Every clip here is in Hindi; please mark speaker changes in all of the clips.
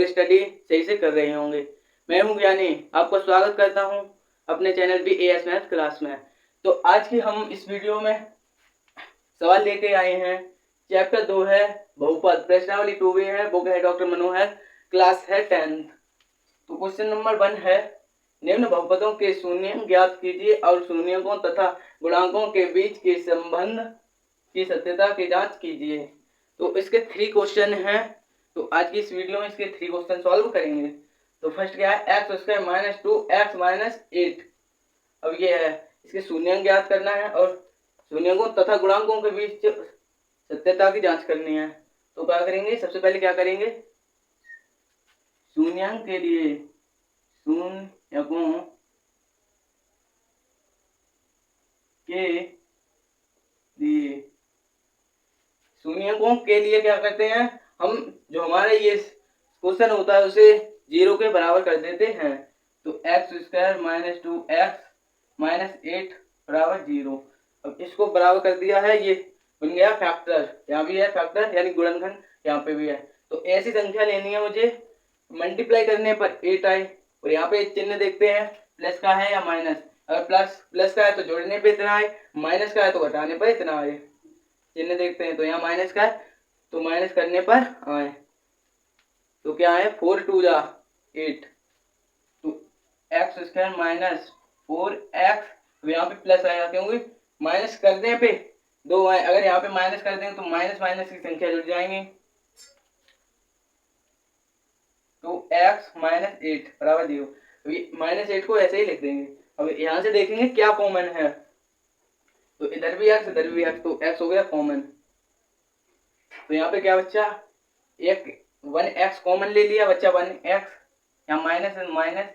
Speaker 1: और स्टडी सही से कर रहे होंगे। मैं हूं ज्ञानी, आपका स्वागत करता हूं अपने चैनल BAS मैथ क्लास में। तो आज की हम इस वीडियो में सवाल लेके आए हैं। चैप्टर 2 है बहुपद, प्रश्नावली 2 भी है, बुक है डॉक्टर मनोहर, क्लास है 10th। तो क्वेश्चन नंबर 1 है, निम्न बहुपदों के शून्य ज्ञात कीजिए और शून्यकों तथा गुणांकों के बीच के संबंध की सत्यता की जांच कीजिए। तो इसके 3 क्वेश्चन हैं। तो आज की इस वीडियो में इसके 3 क्वेश्चन सॉल्व करेंगे। तो फर्स्ट क्या है, x square minus 2x minus 8। अब ये है, इसके शून्य ज्ञात करना है और शून्यकों तथा गुणांकों के बीच सत्यता की जांच करनी है। तो क्या करेंगे, सबसे पहले क्या करेंगे, शून्यांक के लिए शून्यकों के लिए शून्यकों के लिए क्या करते हैं हम, जो हमारा ये क्वेश्चन होता है उसे 0 के बराबर कर देते हैं। तो x square minus 2x minus 8 बराबर 0। अब इसको बराबर कर दिया है, ये बन गया फैक्टर, यहाँ भी है फैक्टर यानी गुणनखंड, यहाँ पे भी है। तो ऐसी संख्या लेनी है मुझे, मल्टीप्लाई करने पर 8 आए और यहाँ पे चिन्ह देखते हैं प्लस का है या माइनस। अगर प्लस का है तो जोड़ने पे इतना आए, माइनस का है तो घटाने पर इतना आए। चिन्ह देखते हैं तो यहाँ माइनस का है तो माइनस करने पर आए, तो क्या है 4 2 जा 8। तो एक्स स्क्वायर माइनस 4x, यहाँ पे प्लस आएगा क्योंकि माइनस करने पे 2 आए, अगर यहाँ पे माइनस कर देंगे तो माइनस माइनस की संख्या जुड़ जाएंगी। तो x माइनस 8 बराबर 0। माइनस 8 को ऐसे ही लिख देंगे। अब यहाँ से देखेंगे क्या कॉमन है, तो इधर भी x इधर भी x, तो x हो गया कॉमन। तो यहाँ पे क्या बच्चा, एक 1x कॉमन ले लिया बच्चा, 1x, यहाँ माइनस माइनस,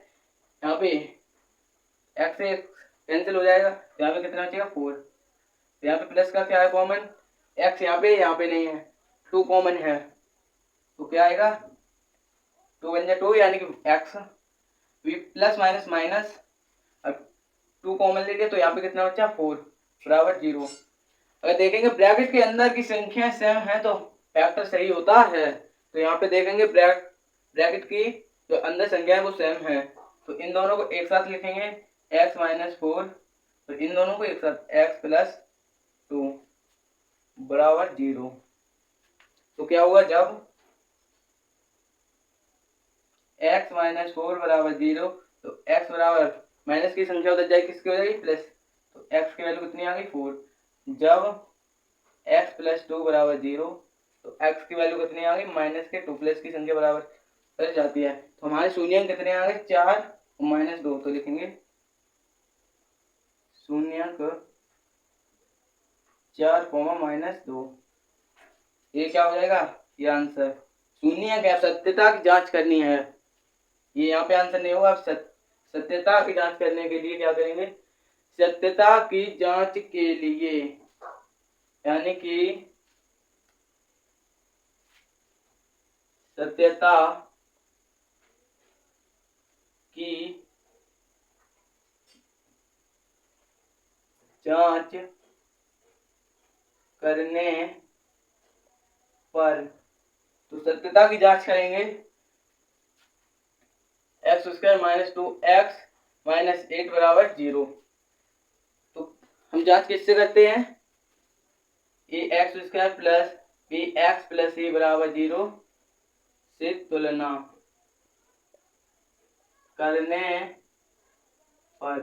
Speaker 1: यहाँ पे x से कैंसिल हो जाएगा, तो यहाँ पे कितना बचेगा 4। तो यहाँ पे प्लस का क्या है कॉमन, x यहाँ पे नहीं है, 2 कॉमन है, तो क्या आएगा 2 बन जाए 2 यानी कि x प्लस माइनस माइनस, अब 2 कॉमन ले लिया तो यहाँ पे कितना बचा 4 बराबर 0। अगर देखेंगे ब्रैकेट के अंदर की संख्या सेम है तो फैक्टर सही होता है। तो यहाँ पे देखेंगे ब्रैकेट की जो अंदर संख्या है वो सेम है, तो इन दोनों को एक साथ लिखेंगे x माइनस 4, तो इन दोनों को एक साथ x प्लस 2 बराबर 0। तो क्या हुआ, जब x माइनस 4 बराबर 0 तो x बराबर माइनस की संख्या उधर जाएगी, किसकी हो जाएगी प्लस, तो x की वैल्यू कितनी आ गई 4। जब x प्लस 2 बराबर 0 तो x की वैल्यू कितनी आ गई माइनस के 2 प्लस की संख्या बराबर कर जाती है। तो हमारे शून्यंक कितने आ गए 4 और माइनस 2, तो लिखेंगे शून्यंक 4 माइनस 2। ये क्या हो जाएगा, ये आंसर। शून्यंक है, सत्यता की जांच करनी है, ये यहाँ पे आंसर नहीं होगा। सत्यता की जांच करने के लिए क्या करेंगे, सत्यता की जांच के लिए यानी कि सत्यता की जांच करने पर, तो सत्यता की जांच करेंगे x square minus 2x minus 8 बराबर 0। तो हम जांच किससे करते हैं, a x square plus b x plus a बराबर 0 से तुलना करने पर।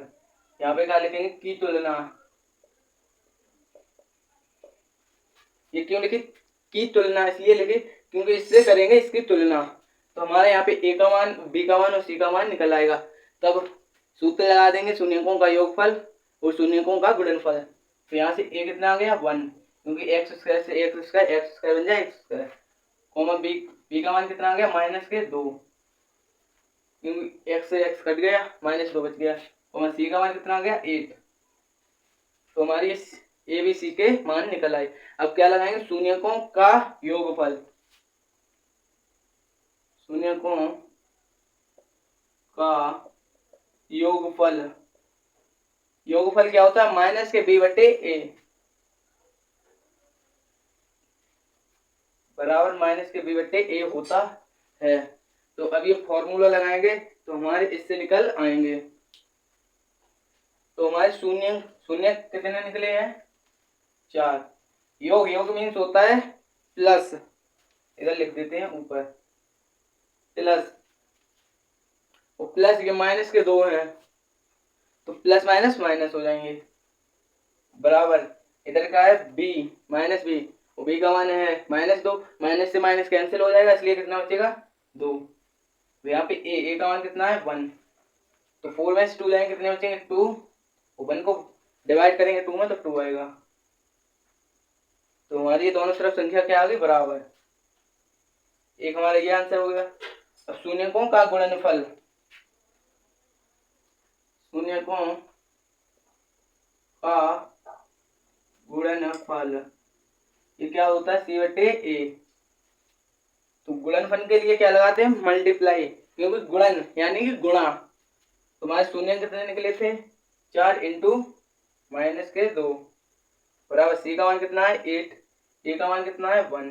Speaker 1: यहाँ पे क्या लिखेंगे, की तुलना। ये क्यों लिखे की तुलना, इसलिए लिखे क्योंकि इससे करेंगे इसकी तुलना। तो हमारे यहाँ पे ए का मान, बी का मान और सी का मान निकल आएगा। तब सूत्र लगा देंगे शून्यकों का योगफल और शून्यकों का गुणनफल। तो यहाँ से ए कितना आ गया 1, क्योंकि एक्स स्क्वायर से एक्स स्क्वायर बन जाए एक्स स्क्वायर, कॉमा बी का मान कितना आ गया माइनस के 2, क्योंकि एक्स से एक्स कट गया माइनस 2 बच गया, कॉमा सी का मान कितना आ गया 8। तो हमारी ए बी सी के मान निकल आए। अब क्या लगाएंगे, शून्यकों का योगफल। शून्यकों का योगफल, योगफल क्या होता है माइनस के बी बटे ए बराबर माइनस के बी बटे ए होता है। तो अब ये फॉर्मूला लगाएंगे तो हमारे इससे निकल आएंगे। तो हमारे शून्य शून्य कितने निकले हैं? 4। योग योग मीन्स होता है प्लस, इधर लिख देते हैं ऊपर प्लस, और प्लस के माइनस के 2 हैं तो प्लस माइनस माइनस हो जाएंगे, बराबर इधर का है b माइनस बी, और b का मान है -2, माइनस से माइनस कैंसिल हो जाएगा, इसलिए कितना बचेगा 2। तो यहाँ पे a का मान कितना है 1, तो 4 में से 2 जाएंगे कितने बचेंगे 2, और 1 को डिवाइड करेंगे 2 में तो 2 आएगा। तो हमारी ये दोनों तरफ संख्या क्या आ गई बराबर, एक हमारा ये आंसर हो गया। अब शून्यकों का गुणनफल, शून्यकों का गुणनफल ये क्या होता है c/a। तो गुणनफल के लिए क्या लगाते हैं मल्टीप्लाई, क्योंकि गुणन यानी कि गुणा। तो हमारे शून्य कितने निकले थे 4 इंटू माइनस के 2 बराबर c का मान कितना है 8, a का मान कितना है 1।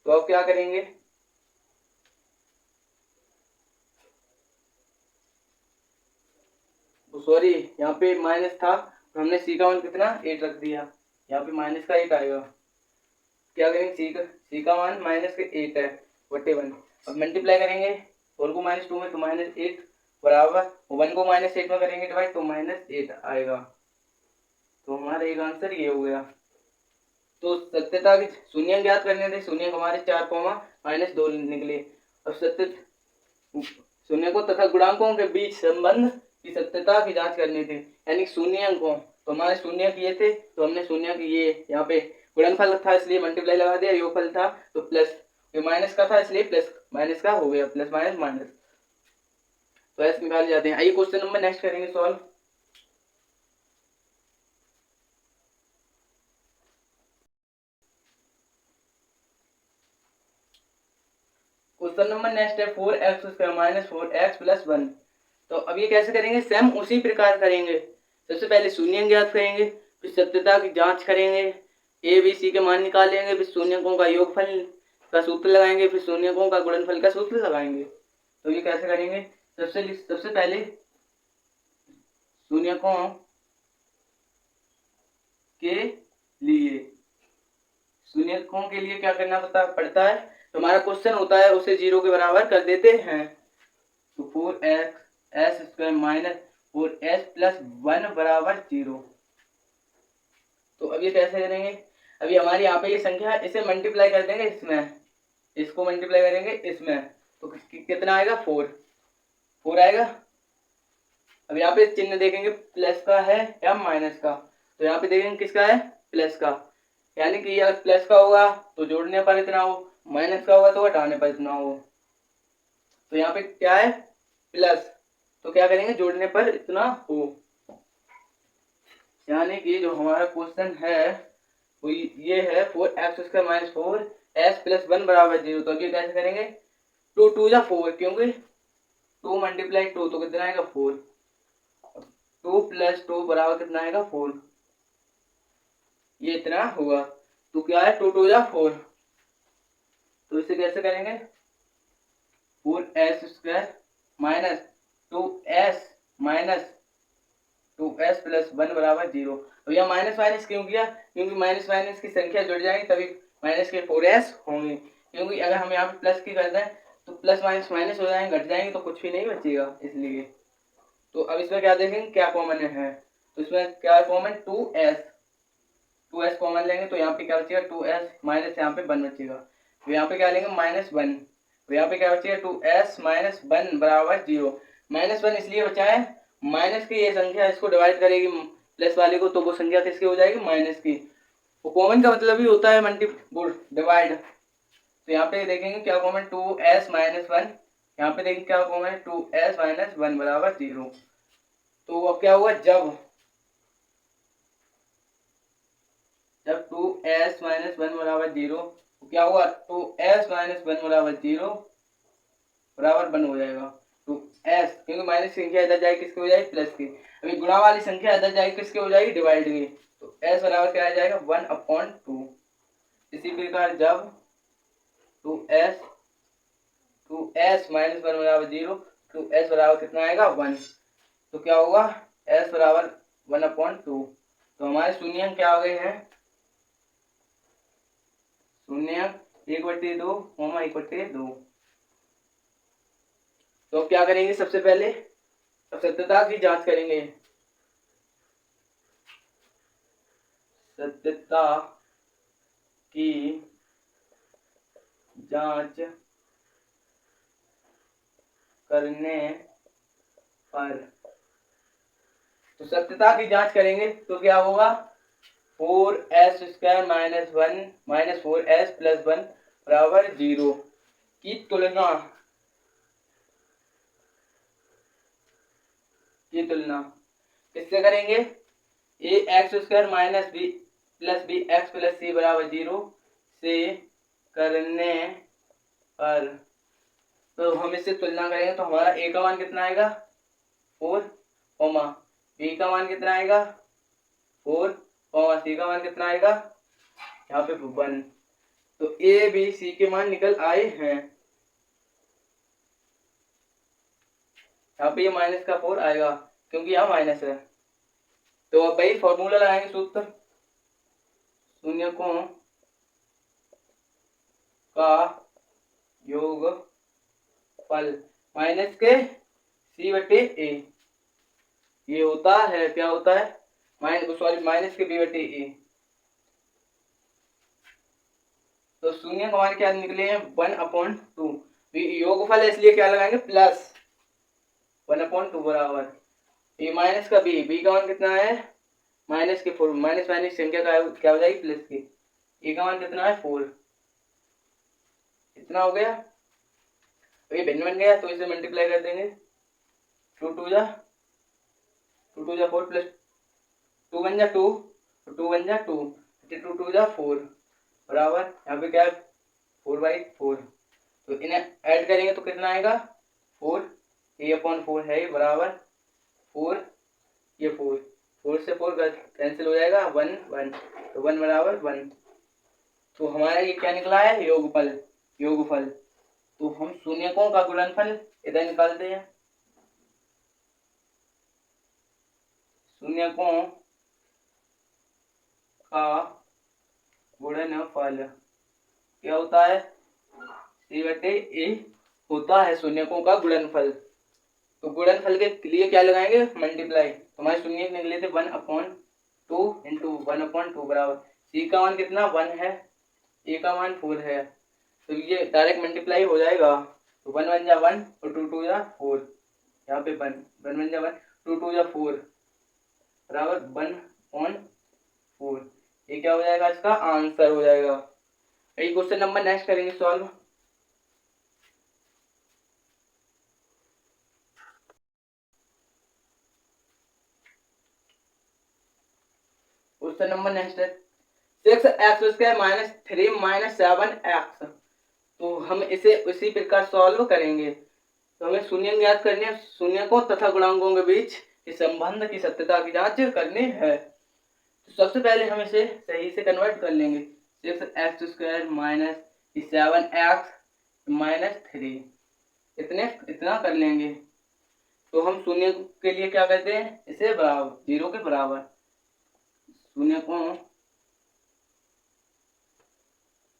Speaker 1: तो अब क्या करेंगे, सॉरी यहाँ पे माइनस था तो हमने c का मान कितना 8 रख दिया, यहाँ पे माइनस का 8 आएगा। क्या करेंगे c का मान माइनस के 8 है बटे 1। अब मल्टीप्लाई करेंगे 4 को -2 में तो -8 बराबर 1 को -8 में करेंगे डिवाइड तो -8 आएगा। तो हमारा एक आंसर ये हो गया। तो सत्यता की शून्य ज्ञात करने थे, शून्य हमारे 4 -2 निकले। अब सत्य शून्य को तथा गुणांकों के बीच संबंध की सत्यता की जांच करनी थी, यानी शून्यकों। तो हमारे शून्य किए थे तो हमने शून्य किए, यहाँ पे गुणनफल था इसलिए मल्टीप्लाई लगा दिया, योगफल था तो प्लस, ये माइनस का था इसलिए प्लस माइनस का हो गया, प्लस माइनस माइनस। तो ऐसे निकाल जाते हैं। आइए क्वेश्चन नंबर नेक्स्ट करेंगे सॉल्व। क्वेश्चन नंबर नेक्स्ट है 4x² - 4x + 1। तो अब ये कैसे करेंगे, सेम उसी प्रकार करेंगे। सबसे पहले शून्य ज्ञात करेंगे, फिर सत्यता की जांच करेंगे, ए बी सी के मान निकालेंगे, फिर शून्यकों का योगफल का सूत्र लगाएंगे, फिर शून्यकों का गुणनफल का सूत्र लगाएंगे। तो ये कैसे करेंगे, सबसे पहले शून्यकों के लिए शून्यकों के लिए क्या करना पड़ता है, तो हमारा क्वेश्चन होता है उसे 0 के बराबर कर देते हैं। तो 4x² - 4s + 1 बराबर 0। तो अब ये कैसे करेंगे, अभी हमारी यहाँ पे ये संख्या है, इसे मल्टीप्लाई कर देंगे इसमें, इसको मल्टीप्लाई करेंगे इसमें, तो कितना आएगा 4 आएगा। अब यहाँ पे चिन्ह देखेंगे प्लस का है या माइनस का, तो यहाँ पे देखेंगे किसका है प्लस का, यानी कि अगर प्लस का होगा तो जोड़ने पर इतना हो, माइनस का होगा तो घटाने पर इतना हो। तो यहाँ पे क्या है प्लस, तो क्या करेंगे जोड़ने पर इतना हो, यानी कि जो हमारा क्वेश्चन है वो ये है 4x² - 4s + 1 बराबर 0। तो अब ये कैसे करेंगे, 2 2 जा 4, क्योंकि 2 × 2 तो कितना आएगा 4, 2 + 2 बराबर कितना आएगा 4, ये इतना होगा। तो क्या है 2 2 जा 4, तो इसे कैसे करेंगे 4s² - 2s + 1 बराबर 0। तो यह माइनस माइनस क्यों किया, क्योंकि माइनस माइनस की संख्या जुड़ जाएगी तभी माइनस के 4s होंगे, क्योंकि अगर हम यहाँ पे प्लस की कर दें तो प्लस माइनस माइनस हो जाएंगे, घट जाएंगे तो कुछ भी नहीं बचेगा इसलिए। तो अब इसमें क्या देखेंगे क्या कॉमन है, तो इसमें क्या कॉमन 2s कॉमन लेंगे तो यहाँ पे क्या बचेगा 2s माइनस यहाँ पे 1 बचेगा, तो यहाँ पे क्या लेंगे -1, तो यहाँ पे क्या बचेगा 2s - 1 बराबर 0। -1 इसलिए बचा है, माइनस की ये संख्या इसको डिवाइड करेगी प्लस वाले को, तो वो संख्या किसकी हो जाएगी माइनस की। वो कॉमन का मतलब ही होता है डिवाइड। तो यहाँ पे देखेंगे क्या कॉमन 2s - 1, यहाँ पे देखेंगे क्या कॉमन है 2s - 1 बराबर 0। तो अब क्या हुआ, जब 2s - 1 बराबर 0, तो क्या हुआ 2s - 1 बराबर 0 बराबर 1 हो जाएगा। तो s क्योंकि माइनस की संख्या इधर जाएगी किसकी हो जाएगी प्लस की, अभी गुणा वाली संख्या इधर जाएगी किसकी हो जाएगी डिवाइड की, तो s बराबर क्या आ जाएगा 1/2। इसी प्रकार जब 2s माइनस 1 बराबर 0, 2s बराबर कितना आएगा 1, तो क्या होगा s बराबर 1/2। तो हमारे शून्य क्या आ गए हैं, शून्य 1/2 कोमा 1/2। तो अब क्या करेंगे, सबसे पहले सत्यता की जांच करेंगे। सत्यता की जांच करने पर, तो सत्यता की जांच करेंगे तो क्या होगा, 4s² माइनस 4s प्लस 1 बराबर 0 की तुलना किससे करेंगे, ax² minus b plus b x plus c बराबर 0 से करने पर, तो हम इससे तुलना करेंगे तो हमारा a का मान कितना आएगा 4, कोमा b का मान कितना आएगा 4, कोमा c का मान कितना आएगा यहाँ पे 1। तो a b c के मान निकल आए हैं, यहाँ पे ये माइनस का 4 आएगा क्योंकि यहाँ माइनस है। तो अब भाई फॉर्मूला लगाएंगे, सूत्र शून्यकों का योगफल माइनस के c/a, ये होता है, क्या होता है माइनस के b/a। तो शून्य का मान क्या निकले हैं 1/2, योगफल है इसलिए क्या लगाएंगे प्लस 1/2 बराबर ये माइनस का b का मान कितना है माइनस के 4, माइनस माइनस संख्या का क्या हो जाएगी प्लस की, a का मान कितना है 4, इतना हो गया। तो ये भिन्न बन गया तो इसे मल्टीप्लाई कर देंगे, 2 2 जा 4 प्लस 2 1 जा 2, 2 1 जा 2, 2 2 जा 4 बराबर यहाँ पे क्या है 4/4। तो इन्हें ऐड करेंगे तो कितना आएगा 4, a/4 है बराबर 4, ये 4 से 4 कैंसिल हो जाएगा 1 1, तो 1 बराबर 1। तो हमारा ये क्या निकला है योगफल। तो हम शून्यकों का गुणनफल इधर निकालते हैं, शून्यकों का गुणनफल क्या होता है c/a होता है शून्यकों का गुणनफल। तो गुणनफल के लिए क्या लगाएंगे मल्टीप्लाई, तो हमारे शून्य निकले थे 1/2 इंटू 1/2 बराबर c का मान कितना 1 है, a का मान 4 है, तो ये डायरेक्ट मल्टीप्लाई हो जाएगा। तो 1 1 जा 1 और 2 2 जा 4, यहाँ पे 1 1 जा 1 2 2 जा 4 बराबर 1/4, ये क्या हो जाएगा इसका आंसर हो जाएगा। ये क्वेश्चन नंबर नेक्स्ट करेंगे सॉल्व। क्वेश्चन नंबर नेक्स्ट है 6x² माइनस 3 माइनस 7x, तो हम इसे उसी प्रकार सॉल्व करेंगे। तो हमें शून्य ज्ञात करने हैं, शून्यकों तथा गुणांकों के बीच इस संबंध की सत्यता की जांच करनी है। तो सबसे पहले हम इसे सही से कन्वर्ट कर लेंगे, 6x² माइनस 7x माइनस 3 इतना कर लेंगे। तो हम शून्य के लिए क्या करते हैं इसे बराबर 0 के बराबर, शून्यकों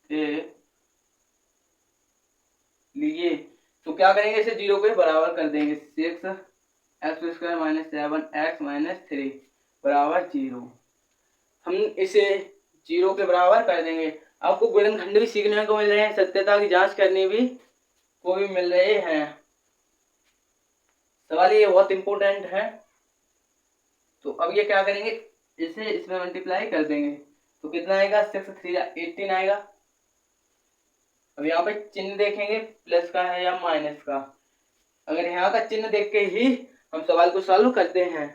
Speaker 1: के लिए तो क्या करेंगे इसे 0 के बराबर कर देंगे, 6x² माइनस 7x माइनस 3 बराबर 0। हम इसे 0 के बराबर कर देंगे। आपको गुणनखंड भी सीखने को मिल रहे हैं, सत्यता की जांच करने भी को भी मिल रहे हैं, सवाल ये बहुत इंपॉर्टेंट है। तो अब ये क्या करेंगे इसे इसमें मल्टीप्लाई कर देंगे, तो कितना आएगा 6 3 18 आएगा। अब यहाँ पे चिन्ह देखेंगे प्लस का है या माइनस का, अगर यहाँ का चिन्ह देख के ही हम सवाल को सॉल्व करते हैं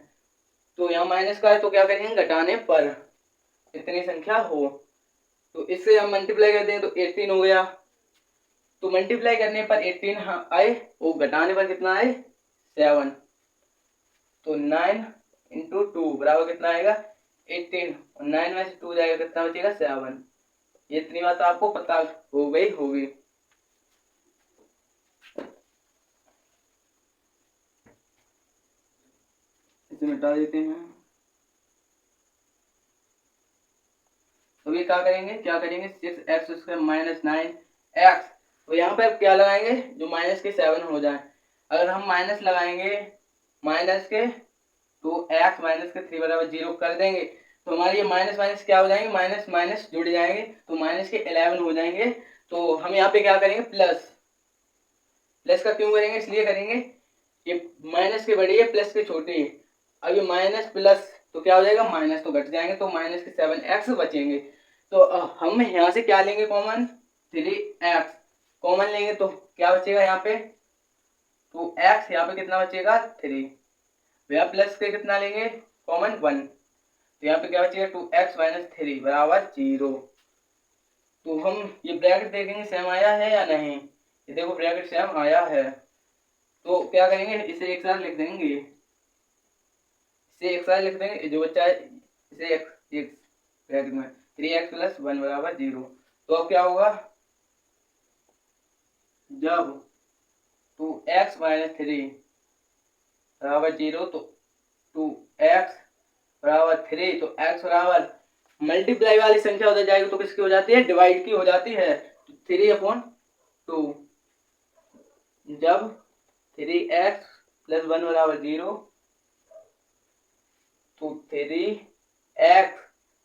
Speaker 1: तो यहाँ माइनस का है तो क्या करेंगे घटाने पर इतनी संख्या हो, तो इससे हम मल्टीप्लाई कर दें तो 18 हो गया। तो मल्टीप्लाई करने पर 18 आए वो घटाने पर कितना आए 7, तो 9 इंटू 2 बराबर कितना आएगा 18, और 9 में से 2 जाएगा कितना बचेगा 7, ये इतनी बात आपको पता हो गई होगी। इसे मिटा देते हैं। तो ये क्या करेंगे 6x² माइनस 9x, तो यहाँ पे क्या लगाएंगे जो माइनस के 7 हो जाए। अगर हम माइनस लगाएंगे माइनस के तो x माइनस के 3 बराबर 0 कर देंगे, तो हमारे ये माइनस माइनस क्या हो जाएंगे, माइनस माइनस जुड़ जाएंगे, तो माइनस के 11 हो जाएंगे। तो हम यहाँ पे क्या करेंगे प्लस, प्लस का क्यों करेंगे, इसलिए करेंगे ये माइनस के बड़ी है प्लस के छोटी है। अब ये माइनस प्लस तो क्या हो जाएगा, माइनस तो घट जाएंगे, तो माइनस के 7x बचेंगे। तो हम यहाँ से क्या लेंगे कॉमन, 3x कॉमन लेंगे, तो क्या बचेगा यहाँ पे 2x, यहाँ पे कितना बचेगा 3, यहाँ प्लस के कितना लेंगे कॉमन 1, तो यहाँ पे क्या बचेगा 2x माइनस 3 बराबर 0। तो हम ये ब्रैकेट देखेंगे सेम आया है या नहीं, ये देखो ब्रैकेट सेम आया है, तो क्या करेंगे इसे एक साथ लिख देंगे, इसे एक साथ लिख देंगे, जो बच्चा है इसे एक ब्रैकेट में 3x प्लस 1 बराबर 0। तो अब क्या होगा, जब 2x माइनस 3 बराबर 0 तो 2x बराबर 3, तो x बराबर मल्टीप्लाई वाली संख्या उधर जाएगी तो किसकी हो जाती है, डिवाइड की हो जाती है, 3/2। जब 3x प्लस 1 बराबर 0 तो 3x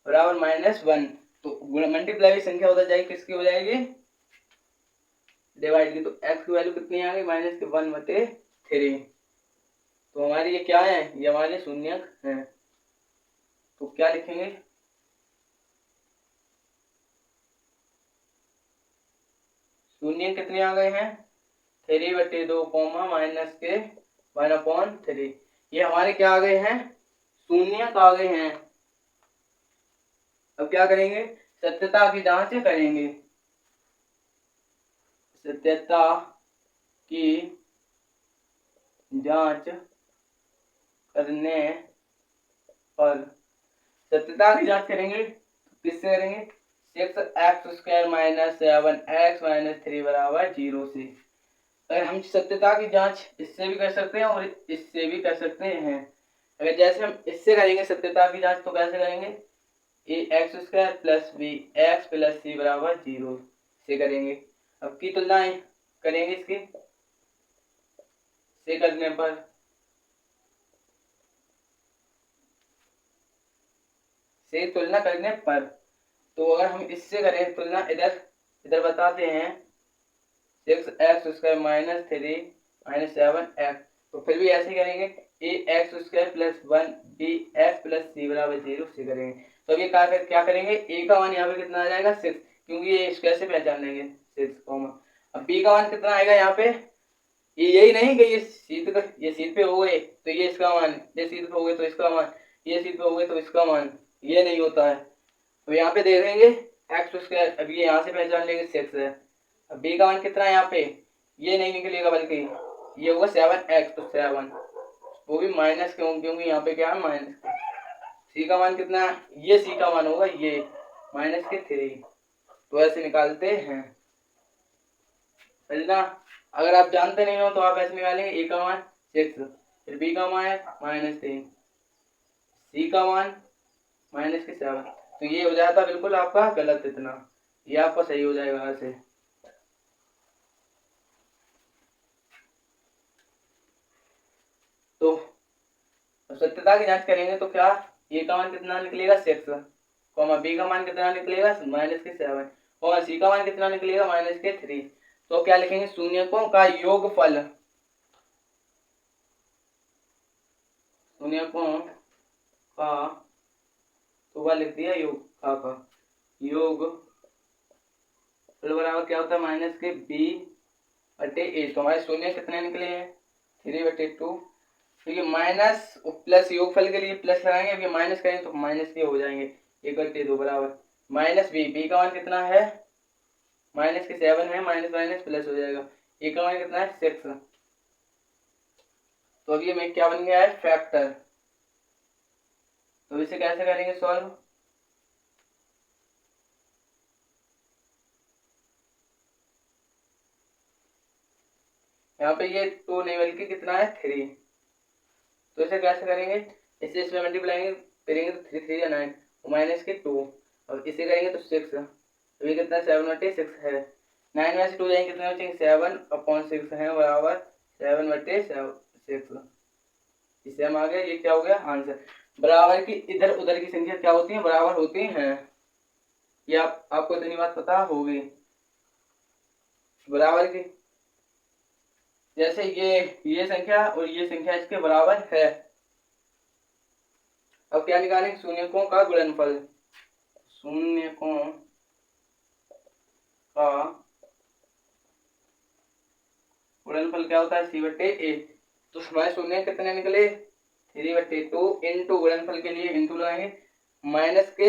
Speaker 1: बराबर माइनस 1, तो मल्टीप्लाई संख्या उधर जाएगी किसकी हो जाएगी, डिवाइड की, तो x की वैल्यू कितनी आ गई माइनस के 1/3। तो हमारी ये क्या है, ये हमारे शून्यक हैं, तो क्या लिखेंगे, शून्य कितने आ गए हैं 3/2 कॉमा माइनस के 1/3, ये हमारे क्या आ गए हैं, शून्यक आ गए हैं। अब क्या करेंगे, सत्यता की जांच करेंगे, सत्यता की जांच करने पर, सत्यता की जांच करेंगे किससे करेंगे, 6x² माइनस 7x माइनस 3 बराबर 0 से। अगर हम सत्यता की जांच इससे भी कर सकते हैं और इससे भी कर सकते हैं। अगर जैसे हम इससे करेंगे सत्यता की जांच तो कैसे करेंगे, ax² plus bx plus c बराबर 0 से करेंगे। अब की तुलना करेंगे इसकी से करने पर, से तुलना करने पर, तो अगर हम इससे करें तुलना, इधर इधर बताते हैं 6x² माइनस 3 माइनस 7x, तो फिर भी ऐसे करेंगे ax² plus 1 bx plus c बराबर 0 से करेंगे। तो अब ये क्या करेंगे, a का मान यहाँ पे कितना आ जाएगा 6, क्योंकि ये कैसे पहचान लेंगे 6 कॉमा। अब b का मान कितना आएगा यहाँ पे, ये यही नहीं कि ये सीध पे हो गए तो ये इसका मान, ये सीध पे हो गए तो इसका मान, ये सीध पे हो गए तो इसका मान, ये नहीं होता है। तो यहाँ पे देखेंगे x², अब ये यहाँ से पहचान लेंगे 6 है। अब b का मान कितना है यहाँ पे, ये नहीं निकलेगा बल्कि ये होगा 7x, तो 7 वो भी माइनस क्यों, क्योंकि यहाँ पे क्या है माइनस। c का मान कितना है, ये c का मान होगा ये माइनस के 3, तो ऐसे निकालते हैं ना। अगर आप जानते नहीं हो तो आप ऐसे निकालेंगे, a का मान 6, फिर b का मान -3, c का मान माइनस के 7, तो ये हो जाता बिल्कुल आपका गलत, इतना ये आपका सही हो जाएगा ऐसे। तो सत्यता की जांच करेंगे तो क्या, ए का मान कितना निकलेगा 6, कॉमा बी का मान कितना निकलेगा माइनस के 7, और सी का मान कितना निकलेगा माइनस के 3। तो क्या लिखेंगे, शून्यकों का योगफल, शून्यकों का, तो वह लिख दिया योग का योग बराबर क्या होता है माइनस के b/8। तो हमारे शून्य कितने निकले हैं 3/2। तो ये माइनस प्लस योगफल के लिए प्लस लगाएंगे, अब ये माइनस करेंगे तो माइनस के हो जाएंगे 1/2 बराबर माइनस b का मान कितना है माइनस के 7 है, माइनस माइनस प्लस हो जाएगा, ए का मान कितना है 6। तो अब ये में क्या बन गया है फैक्टर। तो इसे कैसे करेंगे सॉल्व, यहाँ पे ये 2 नहीं बल्कि कितना है 3। तो इसे कैसे करेंगे, इसे इसमें मल्टीप्लाई करेंगे तो 3 3 9 माइनस के 2, और इसे करेंगे तो 6, तो ये कितना 7/6 है। 9 में से 2 जाएंगे कितना बचेंगे 7/6 है बराबर 7/6। इससे हम आ गए, ये क्या हो गया आंसर। बराबर की इधर उधर की संख्या क्या होती है, बराबर होती हैं। ये आपको इतनी बात पता होगी। बराबर की जैसे ये संख्या और ये संख्या इसके बराबर है। अब क्या निकालेंगे, शून्यकों का गुणनफल। शून्यकों का गुणनफल क्या होता है c/a। तो हमारे शून्य कितने निकले 3/2 इंटू गुणनफल के लिए इंटू लगाएंगे माइनस के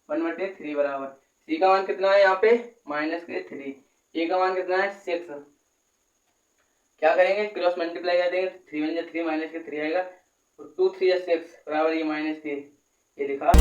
Speaker 1: 1/3 बराबर c का मान कितना है यहाँ पे माइनस के 3, a का मान कितना है 6। क्या करेंगे क्रॉस मल्टीप्लाई कर देंगे 3 1 3 माइनस के 3 आएगा, और 2 3 6 बराबर ये माइनस के ये लिखा।